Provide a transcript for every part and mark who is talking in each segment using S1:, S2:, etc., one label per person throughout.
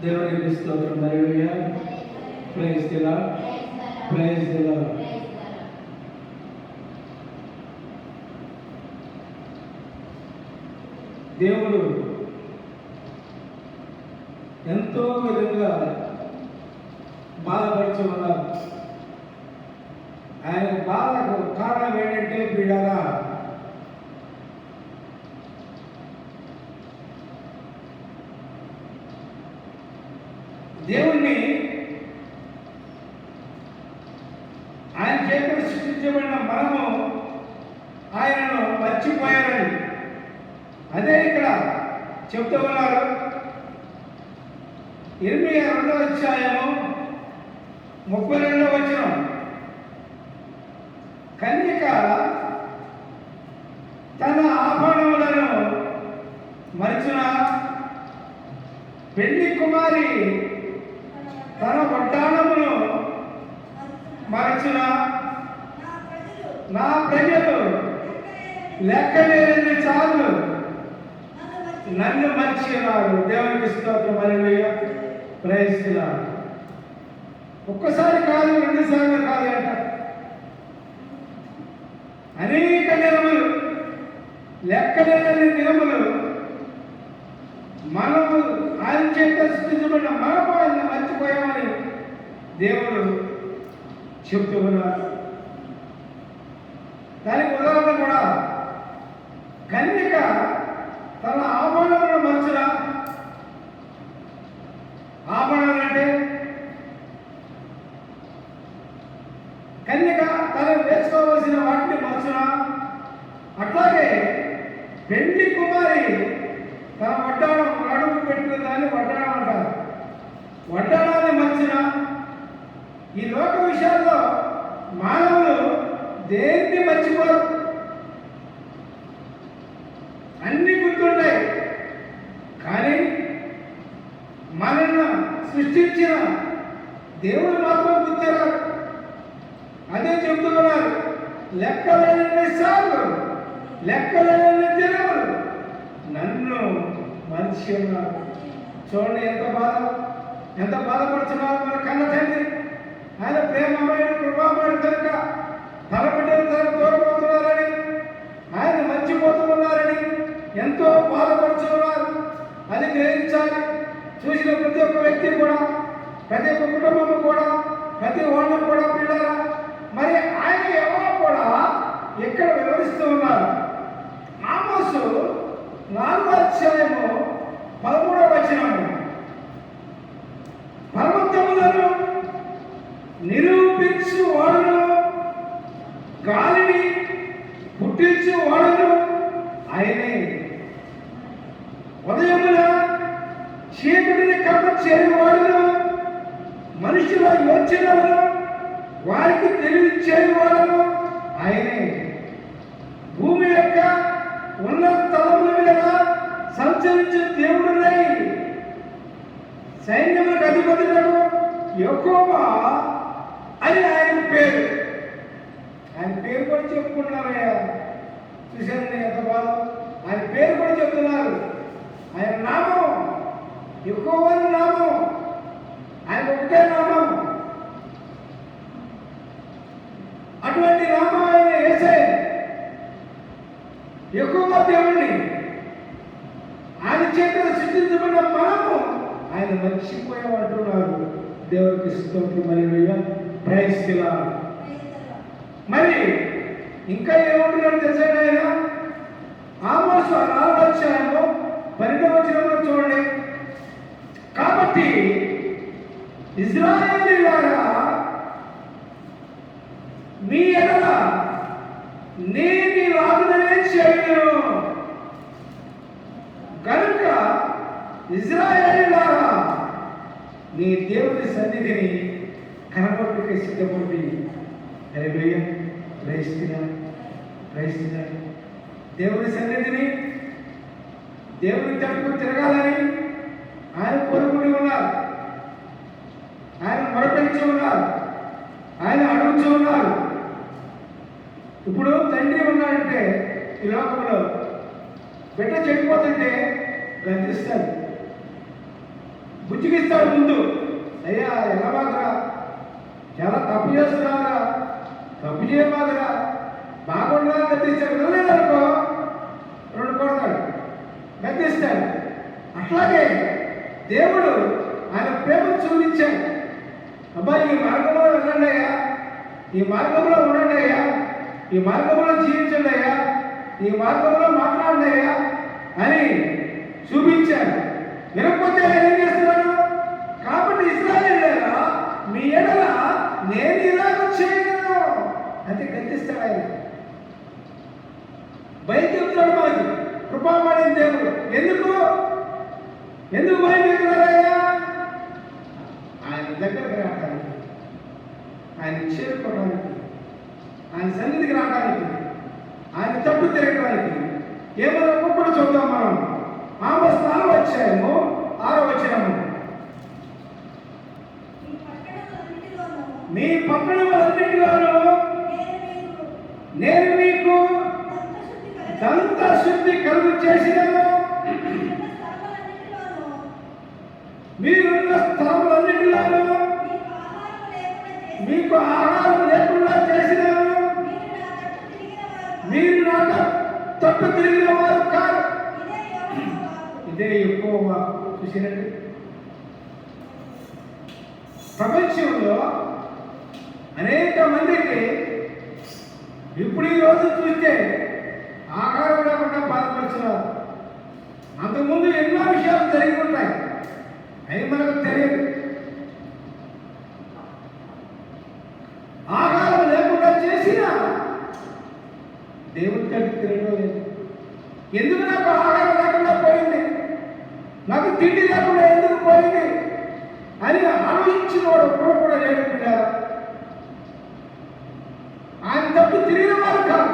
S1: దేవునికి స్తోత్రం. Hallelujah. Praise the Lord. Praise the Lord. దేవుడు ఎంతో విధంగా బాధపడుతూ ఉన్నారు. ఆయన బాధకు కారణం ఏంటంటే పీడగా దేవుణ్ణి ఆయన చేతులు సృష్టించబడిన మనము ఆయనను మర్చిపోయారని అదే ఇక్కడ చెప్తూ ఉన్నారు. 22వ అధ్యాయము 32వ వచనం, కన్యక తన ఆభరణములను మరచున, పెళ్లి కుమారి తన వడ్డాణమును మరచున, నా ప్రజలు లెక్కలేని చాలు నన్ను మర్చినారు. దేవునికి స్తోత్రం. హల్లెలూయా. Praise the Lord. ఒక్కసారి కాదు, 2 సార్లు కాదు అంట, అనేక దినములు, లెక్కలేని దినములు మనము ఆయన చేత సృష్టించబడిన మనము ఆయన మర్చిపోయామని దేవుడు చెప్తూ ఉన్నారు. దానికి ఉదాహరణ కూడా కన్యక తన ఆభరణాలను మరచున, ఆభరణాలు అంటే కన్యక తన వేసుకోవలసిన వాటిని మరచున, అట్లాగే పెళ్లి కుమారి తన వడ్డాణం, అడుగు పెట్టిన దాన్ని వడ్డాణం అంటారు, వడ్డాణాన్ని మర్చిన. ఈ లోక విషయాల్లో మానవులు దేన్ని మర్చిపోరు, అన్ని గుర్తుంటాయి. కానీ మనల్ని సృష్టించిన దేవుడు మాత్రం గుర్తురారు. అదే చెప్తున్నారు, లెక్కలేని సార్లు, లెక్కలేని దినములు నన్ను మనిషి ఉన్నారు. చూడండి ఎంత బాధపడుతున్నారు మన కన్న తండ్రి. ఆయన ప్రేమమైన కృపామయుడు కనుక తన బిడ్డలు తన దూరం అవుతున్నారని, ఆయన మర్చిపోతున్నారని ఎంతో బాధపడుతున్నారు. అది గ్రహించాలి. చూసిన ప్రతి ఒక్క వ్యక్తి కూడా, ప్రతి ఒక్క కుటుంబము కూడా, ప్రతి వాళ్ళు కూడా పిల్లరా, మరి ఆయన ఎవరో కూడా ఇక్కడ వివరిస్తూ ఉన్నారు. ఆమోసు 4వ అధ్యాయము 13వ వచనము, పర్వతములను నిరూపించు వాడును, గాలిని పుట్టించు వాడును ఆయనే. ఉదయమున చీకటిని కప్ప చేయువాడును, మనుషుల యోచనలను వారికి తెలియచేయువాడును ఆయనే. భూమి యొక్క ఉన్నత తలముల మీద సంచరించే దేవుడునై సైన్యములకు అధిపతులను యెహోవా అని ఆయన పేరు. ఆయన పేరు కూడా చెప్పుకుంటున్నారయ్యా. చూశాను ఎంత బాధ. ఆయన పేరు కూడా చెప్తున్నారు. ఆయన నామం యెహోవా నామం, ఆయన ఒకటే నామం. అటువంటి నామం ఆయన యేసయ్య, యెహోవా దేవుణ్ణి. ఆయన చేత సృష్టించబడిన మనము ఆయన మర్చిపోయామంటున్నారు. దేవునికి స్తోత్రం. హల్లెలూయా. Praise the Lord. మరి ఇంకా ఏమంటున్నాడు తెలుసా ఆయన? ఆమోసు 4వ అధ్యాయము 12వ వచనంలో చూడండి, కాబట్టి ఇశ్రాయేలీయులారా, మీ ఎడల నేను ఇలాగనే చేయను కనుక ఇశ్రాయేలీయులారా, నీ దేవుని సన్నిధిని కనపడుటకు సిద్ధపడి. Hallelujah. Praise the Lord. Praise the Lord. దేవుని సన్నిధిని, దేవుని తట్టుకు తిరగాలని ఆయన కోరుకుని ఉన్నారు. ఆయన మొరపెంచి ఉన్నారు. ఆయన అడుగుతూ ఉన్నారు. ఇప్పుడు తండ్రి ఉన్నాడంటే ఈ లోకంలో బిడ్డ చెడిపోతుంటే గర్దిస్తాడు. బుజ్జిగిస్తాడు ముందు. అయ్యా ఎలా బాగరా, చాలా తప్పు చేస్తున్నావురా, తప్పు చేయబాగరా, బాగుండా గద్దిస్తాడు. వెళ్ళలేదనుకో 2 కొడతాడు, గద్దిస్తాడు. అట్లాగే దేవుడు ఆయన ప్రేమను చూపించాడు. అబ్బాయి ఈ మార్గంలో వెళ్ళండి అయ్యా, ఈ మార్గంలో ఉండండి అయ్యా, ఈ మార్గంలో జీవించండి అయ్యా, ఈ మార్గంలో మాట్లాడండి అయ్యా అని చూపించాడు. వినకపోతే ఆయన ఏం చేస్తున్నాడు? కాబట్టి ఇశ్రాయేలీయులారా, మీ ఎడల నేను ఇలాగ చేయగలను అంటే గద్దిస్తాడు ఆయన. భయం చెప్తాడు మనకి కృపాపడిన దేవుడు. ఎందుకు భయం చెప్తున్నారయ్యా? ఆయన దగ్గరకు రావడానికి, ఆయన చేరుకోవడానికి, ఆయన సన్నిధికి రావడానికి, ఆయన తప్పు తిరగడానికి. ఏమైనా ఒక్కొక్కడు చూద్దాం మనం. ఆమోస్ 4వ అధ్యాయము 6వ వచనము. మీ పట్టణములన్నిటిలోనూ నేను మీకు దంత శుద్ధి కలుగు చేసినను, మీరున్న స్థలములన్నిటిలోనూ మీకు ఆహారం లేకుండా చేసినను, మీరు నాకు తప్పు తిరిగిన వారు కాదు. ఇదే ఎక్కువ చూసినట్టు ప్రపంచంలో అనేక మందికి ఇప్పుడు ఈ రోజు చూస్తే ఆహారం లేకుండా బాధపడుతున్నారు. అంతకుముందు ఎన్నో విషయాలు జరిగి ఉంటాయి, అవి మనకు తెలియదు. ఆహారం లేకుండా చేసినా దేవుడి తగ్గి తిరగడం లేదు. ఎందుకు నాకు ఆహారం లేకుండా పోయింది, నాకు తిండి లేకుండా ఎందుకు పోయింది అని ఆలోచించిన వాడు ఒక్కడు కూడా లేకుండా ఆయన తప్పు తిరిగిన వారు కాదు.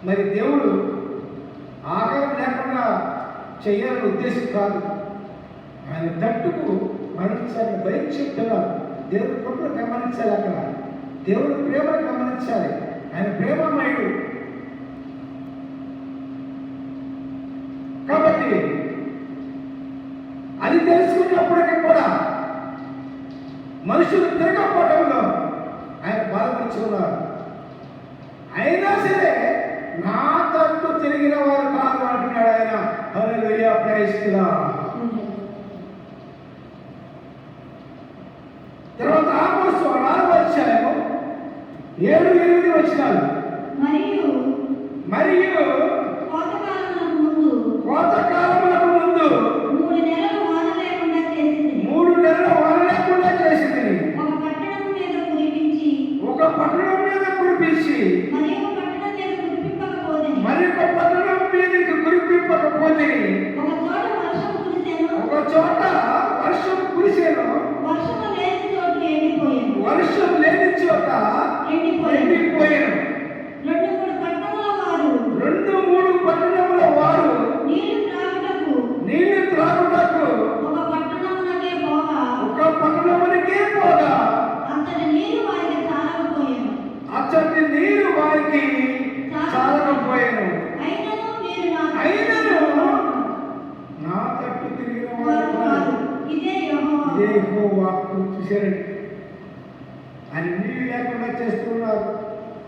S1: మరి దేవుడు ఆహారం లేకుండా చేయాలని ఉద్దేశం కాదు, ఆయన తట్టుకు మరణించాలని భయం చెప్తున్నారు. దేవుడి కృపను గమనించాలి, అక్కడ దేవుడి ప్రేమను గమనించాలి. ఆయన ప్రేమమయుడు. కాబట్టి అది తెలుసుకున్నప్పటికీ కూడా మనుషులు తిరగకపోవడంలో ఆయన బాధపరుచుకున్నారు. అయినా సరే నా తట్టు తిరిగిన వారు కాదు అంటున్నాడు ఆయన. హల్లెలూయా, ప్రైజ్ ది లార్డ్. తర్వాత ఆమోసు 4వ అధ్యాయము 7-8 వచనాలు. మరియు కోతకాలములకు ముందు 3 నెలలు వాన లేకుండా చేసింది. ఒక పట్టణం మీద కురిపించి మరి ఒక పట్టణం మీదకి కురిపింపకపోతే ఒక చోట వర్షం కురిసేను, వర్షం లేని చోట ఎండిపోయాను. 2-3 పట్టణముల వారు నీళ్లు త్రాగుటకు ఒక పట్టణమునికే పోగా అచ్చటి నీరు వారికి చాలకపోయాను. అయినను నా తట్టు తిరిగిన వారు ఇదే యెహోవా. చూశారండి, ఆయన నీళ్ళు లేకుండా చేస్తున్నారు.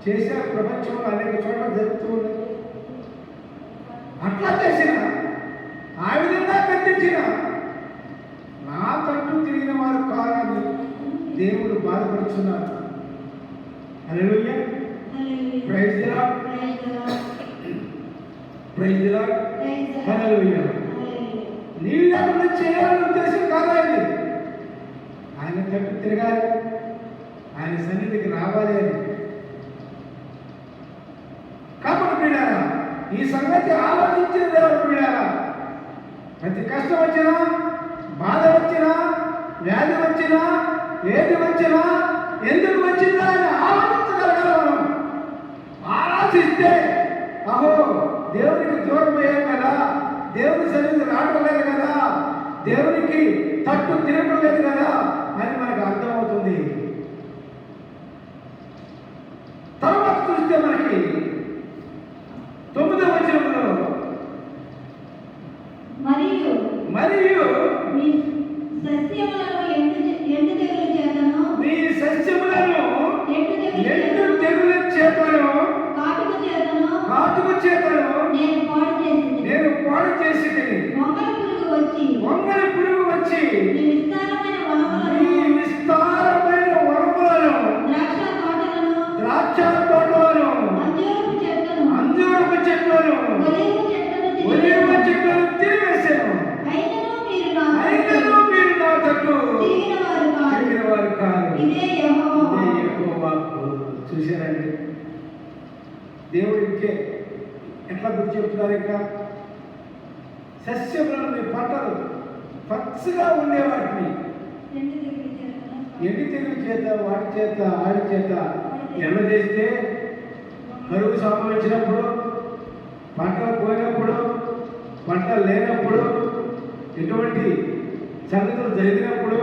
S1: చేశారు, ప్రపంచంలో అనేక చోట్ల జరుగుతూ ఉన్నాయి. అట్లా చేసిన, ఆ విధంగా కట్టించిన నా తట్టు తిరిగిన వారు కాదని దేవుడు బాధపడుతున్నారు. Hallelujah, praise the Lord, praise the Lord, hallelujah. నీళ్ళు లేకుండా చేయాలని ఉద్దేశం కాదండి. ఆయన తట్టు తిరగాలి, ఆయన సన్నిధికి రావాలి అని. కాబట్టి ప్రియులారా, ఈ సంగతి ఆలోచించిన దేవుడు ప్రియులారా, ప్రతి కష్టం వచ్చినా, బాధ వచ్చినా, వ్యాధి వచ్చినా, ఏది వచ్చినా, ఎందుకు వచ్చిందా అని ఆలోచించగలగాలి. మనం ఆలోచిస్తే అహో దేవునికి దూరం అయ్యాం కదా, దేవుని సన్నిధి రావడం లేదు కదా, దేవునికి తట్టు తిరగడం లేదు కదా అని మనకు అర్థమవుతుంది. తర్వాత చూస్తే మనకి 9వ వచనంలో మరియు
S2: మీ సస్యములను ఎండు తెగులు చేతను,
S1: మీ సస్యములను
S2: ఎండు
S1: తెగులు చేతను,
S2: కాటుక చేతను
S1: నేను పాడు చేసి వంగల పురుగు వచ్చి
S2: మీ
S1: విస్తారమైన వనములను, ద్రాక్ష తోటలను, అంజూరపు చెట్లను, ఒలీవ చెట్లను తిరివేశాను. అయినను మీరు నా తట్టు తిరిగిన వారు కాదు.
S2: ఇదే యెహోవా
S1: వాక్కు. చూశారండి, దేవుడు ఇంకే ఎట్లా గుర్తు చెప్తున్నారు. ఇంకా సస్యములను, మీ పంటలు పచ్చగా ఉండే వాటిని ఎండి తెగులు చేత, వాటి చేత, ఆడి చేత ఎండ చేస్తే, కరువు సంభవించినప్పుడు, పంటలు పోయినప్పుడు, పంటలు లేనప్పుడు, ఎటువంటి సంగతులు జరిగినప్పుడు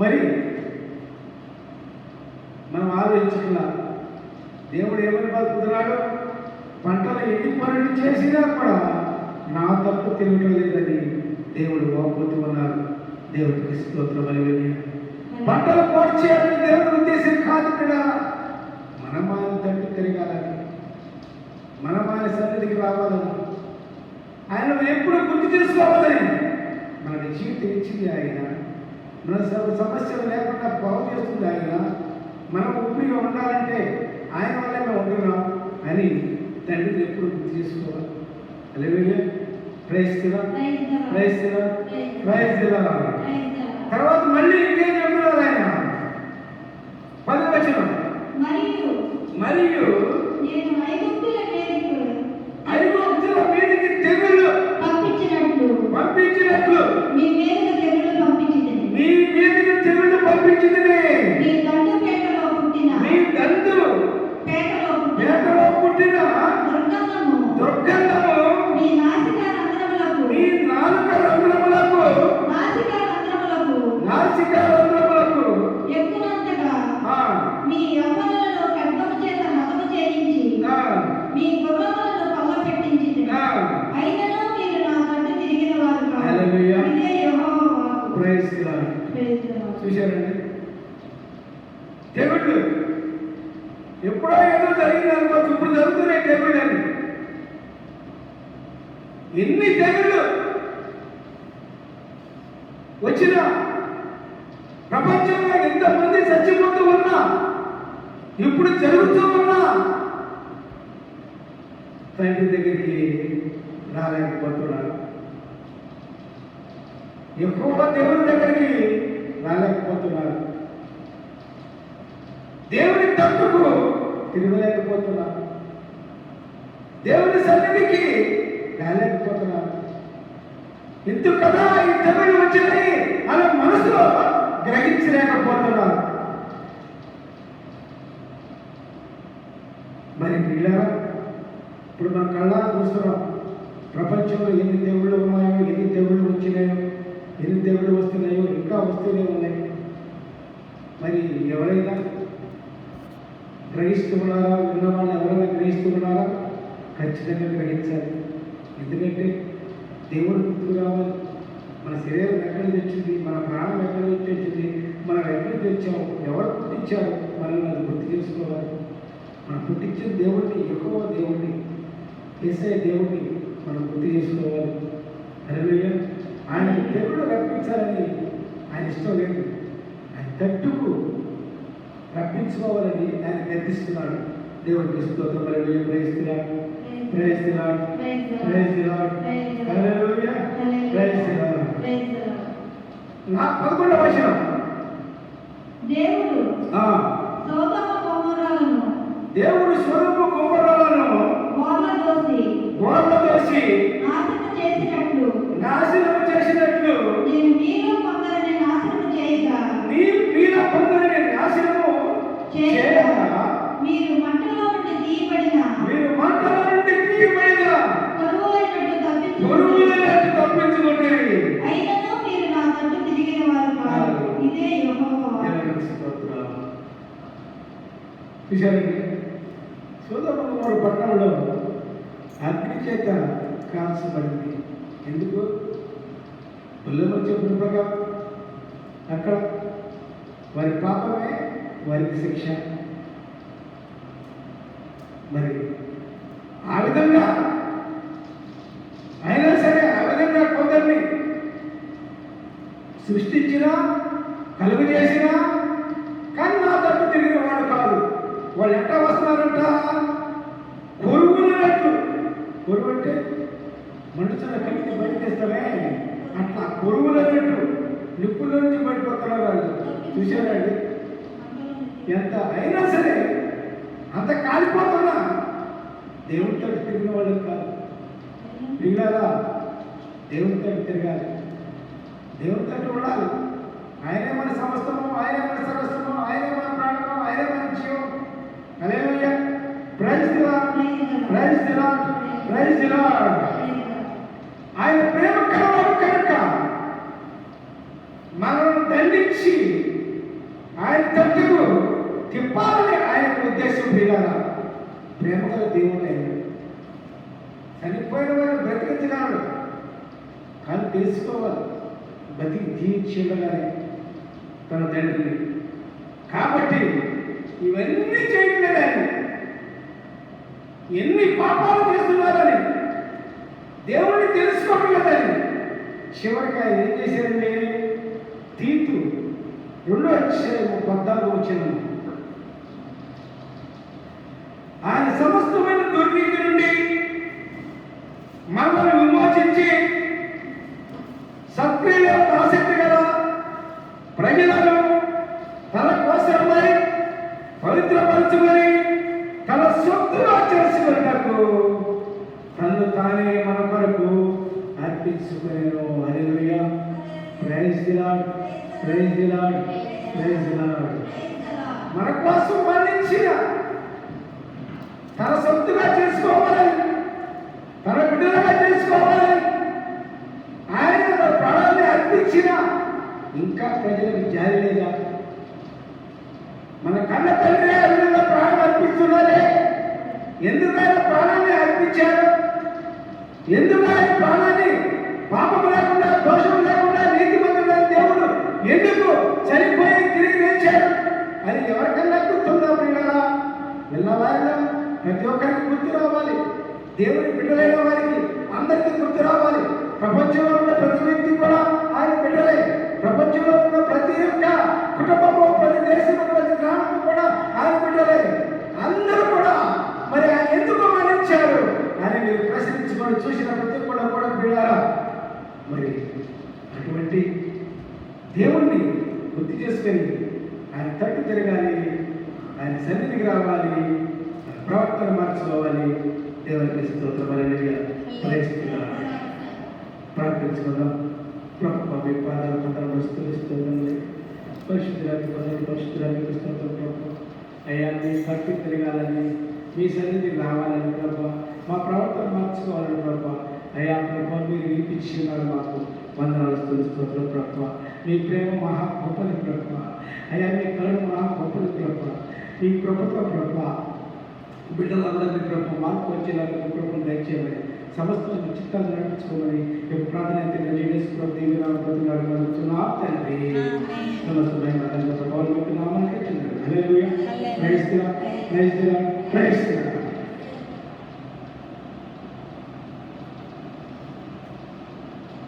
S1: మరి మనం ఆలోచించుకున్నా దేవుడు ఏమని పలుకుతున్నాడు? పంటలు ఎండిపోయినట్టు చేసినా కూడా నా తప్పు తిరగటం లేదని దేవుడు వాపోతూ ఉన్నారు. దేవుడికి స్తోత్రం. హల్లెలూయా. పంటలు పాడు చేయాలని దేవుడి ఉద్దేశం కాదు కదా. మనం ఆయన తట్టు తిరగాలని, మనం ఆయన సన్నిధికి రావాలని, ఆయన ఎప్పుడు గుర్తు చేసుకోవాలని మనకి జీవితం ఇచ్చింది ఆయన. మన సమస్యలు లేకుండా బాగు చేస్తుంది ఆయన. మనం ఊపిరిగా ఉండాలంటే ఆయన వల్లే మేము ఉంటున్నాం అని తండ్రిని ఎప్పుడు గుర్తు చేసుకోవాలి. Hallelujah. Praise the Lord, praise the Lord, praise the Lord. తర్వాత మళ్ళీ ఇంకేం చెప్తున్నారు ఆయన? 10వ వచనం, మరియు
S2: నేను
S1: ఐగుప్తుల మీదికి తెగులు పంపించినట్లు
S2: మీ మీదకి
S1: తెగులు పంపించింది.
S2: మీ దండు పేటలో పుట్టిన దుర్గంధము మీ నాసికా రంధ్రములకు ఎక్కునంతగా మీ యవ్వనులను ఖడ్గము చేత హతము చేయించి మీ గుర్రములను కొల్లపెట్టించింది. అయినను మీరు నా తట్టు తిరిగిన వారు కాదు.
S1: హల్లెలూయా.
S2: ఇదే యెహోవా వాక్కు.
S1: Praise the lord. చూశారండి, తెగుళ్ళు ఎప్పుడో ఏదో జరిగింది అనుకోవచ్చు, ఇప్పుడు జరుగుతున్నాయి తెగుళ్ళు అని. ఎన్ని తెగుళ్ళు వచ్చినా, ప్రపంచంలో ఎంతమంది చచ్చిపోతూ ఉన్నా, ఇప్పుడు జరుగుతూ ఉన్నా తండ్రి దగ్గరికి రాలేకపోతున్నారు. ఎక్కువ దేవుని దగ్గరికి రాలేకపోతున్నారు. దేవుని తట్టుకు తిరగలేకపోతున్నారు. దేవుని సన్నిధికి రాలేకపోతున్నారు. ఎందుకు కదా ఈ తెగులు వచ్చినాయి అనే మనసులో గ్రహించలేకపోతున్నారు. మరి పిల్లరా, ఇప్పుడు మన కళ్ళా చూస్తున్నాం ప్రపంచంలో ఎన్ని దేవుళ్ళు ఉన్నాయో, ఎన్ని దేవుళ్ళు వచ్చినాయో, ఎన్ని దేవుళ్ళు వస్తున్నాయో, ఇంకా వస్తూనే ఉన్నాయి. మరి ఎవరైనా గ్రహిస్తున్నారా? ఉన్నవాళ్ళు ఎవరైనా గ్రహిస్తున్నారా? ఖచ్చితంగా గ్రహించాలి. ఎందుకంటే దేవుడు గుర్తుకు రావాలి. మన శరీరం ఎక్కడి నుంచి వచ్చింది, మన ప్రాణం ఎక్కడి నుంచి వచ్చింది, మనం ఎక్కడి నుంచి వచ్చాము, ఎవరు పుట్టించారు, మనల్ని అది గుర్తు చేసుకోవాలి. మనం పుట్టించిన దేవుడిని, ఎక్కువ దేవుడిని, యేసయ్య దేవుడిని మనం గుర్తు చేసుకోవాలి. హల్లెలూయా. ఆయన తెగులు రప్పించాలని ఆయన ఇష్టం లేదు. ఆయన తట్టుకు రప్పించుకోవాలని ఆయన గర్తిస్తున్నాడు. దేవుడికి స్తోత్రం. Hallelujah. Praise the Lord, praise the Lord, praise the Lord. Hallelujah. Praise the Lord. 11వ వచనం,
S2: దేవుడు
S1: దేవుడు సొదొమ గొమొర్రాలను గోర్ల దోసి నాశనం చేసినట్లు
S2: నేను మీలో కొందరిని నాశనం చేయగా మీరు మంటలో నుండి తీయబడిన
S1: పొరుగులైనట్టు తప్పించుకుంటే
S2: అయినను మీరు నా తట్టు తిరిగిన వారు కాదు. ఇదే యెహోవా వాక్కు.
S1: చూశారండి, సొదొమ గొమొర్రా పట్టణంలో అగ్ని చేత కాల్చబడింది. ఎందుకు? పుల్లలు చెప్పినగా అక్కడ వారి పాపమే వారికి శిక్ష. మరి ఆ విధంగా అయినా సరే ఆ విధంగా కొందరిని సృష్టించినా కలుగు చేసినా కానీ నా తట్టు తిరిగిన వాడు కాదు. వాళ్ళు ఎట్లా వస్తున్నారంట? కొరుగులన్నట్టు. కొరువు అంటే మనుషుల కలిసి బయటకేస్తామే, అట్లా కొరుగులన్నట్టు నిప్పుల నుంచి బయటపోతున్నారు వాళ్ళు. చూశారండి ఎంత అయినా సరే అంత కాలిపోతున్నా దేవుడితో తిరిగిన వాళ్ళకి కాదు. మిగిలారా దేవుడితో తిరగాలి, దేవుడితో ఉండాలి. ఆయనే మన సమస్తము, ఆయనే మన సర్వస్వము, ఆయనే మన ప్రాణము, ఆయనే మన జీవం. Hallelujah. Praise the Lord, praise the Lord, praise the Lord. ఆయన ప్రేమ కలవాడు కనుక మనల్ని దండించి ఆయన తట్టుకు తిప్పాలని ఆయన ఉద్దేశం. మిగిలారా ప్రేమ గల దేవుడు ఆయన. చనిపోయిన వారిని బ్రతికించగలడు కానీ తెలుసుకోవాలి, బతికి జీవించగానే తన తండ్రిని. కాబట్టి ఇవన్నీ చేయట్లేదని, ఎన్ని పాపాలు చేస్తున్నారని, దేవుణ్ణి తెలుసుకోవట్లేదని చివరికి ఆయన ఏం చేశారండి? తీతు 2:14 ఆయన సమస్తమైన దుర్నీతి నుండి మనల్ని విమోచించి సక్రియ ఆసక్తి గల ప్రజలను తన కోసమై పవిత్రపరచుకొని తన సొత్తుగా చేసుకున్నట్టు తను తానే మన కొరకు అర్పించుకునేను. Hallelujah. Praise the Lord, praise the Lord, praise the Lord. మన కోసం మరణించిన తన సొత్తుగా చేసుకోవాలని, తన బిడ్డలుగా చేసుకోవాలని ఆయన తన ప్రాణాన్ని అర్పించిన ఇంకా ప్రజలకు జాలి లేదా? మన కన్న తండ్రి ఆ విధంగా ప్రాణం అర్పిస్తున్నారే. ఎందుకు ఆయన ప్రాణాన్ని అర్పించారు? ఎందుకు ఆయన ప్రాణాన్ని పాపం లేకుండా, దోషం లేకుండా, నీతిమంతుడైన దేవుడు ఎందుకు చనిపోయి తిరిగి లేచాడు అని ఎవరికన్నా గుర్తుందా? ప్రియులారా, విన్నవారిలో ప్రతి ఒక్కరికి గుర్తు రావాలి. దేవుని బిడ్డలైన వారికి అందరికీ గుర్తు రావాలి. ప్రపంచంలో ఉన్న ప్రతి వ్యక్తి కూడా ఆయన బిడ్డలే. ప్రపంచంలో ఉన్న ప్రతి ఒక్క కుటుంబము, ప్రతి దేశము, ప్రతి గ్రామము కూడా ఆయన బిడ్డలే. అందరూ కూడా మరి ఆయన ఎందుకు మరణించారు అని మీరు ప్రశ్నించుకొని చూసిన ప్రతి కూడా బిడ్డారా, మరి అటువంటి దేవుణ్ణి గుర్తు చేసుకొని ఆయన తట్టు తిరగాలి, ఆయన సన్నిధికి రావాలి, ప్రవర్తన మార్చుకోవాలి. దేవునికి స్తోత్రం. హల్లెలూయా. ప్రార్థించుకుందాం. ప్రభువా, మీ పాదాల పదములు స్తుతిస్తున్నాను. పరిశుద్ధులకు వందనాలు, పరిశుద్ధులకు స్తోత్రం ప్రభువా. అయ్యా, మీ తట్టు తిరగాలని, మీ సన్నిధికి రావాలని ప్రభువా, మా ప్రవర్తన మార్చుకోవాలని ప్రభువా. అయ్యా ప్రభువా, మీరు వినిపించున్నారు మాకు. వందనాలు, స్తోత్రం ప్రభువా. మీ ప్రేమ మహా గొప్పది ప్రభువా. అయ్యా, మీ కరుణ మహా గొప్పది ప్రభువా. మీ కృపతో ప్రభువా బిడ్డలందరినీ ప్రభుత్వ మార్పు వచ్చేలాగా కృపను దయచేయమని, సమస్త చిత్తాలు నడిపించుకోమని ప్రార్థన అయితే నడివేసుకున్న తండ్రి. సమస్తమైన ప్రభావం నామానికి hallelujah. Praise the Lord, praise the Lord, praise the lord.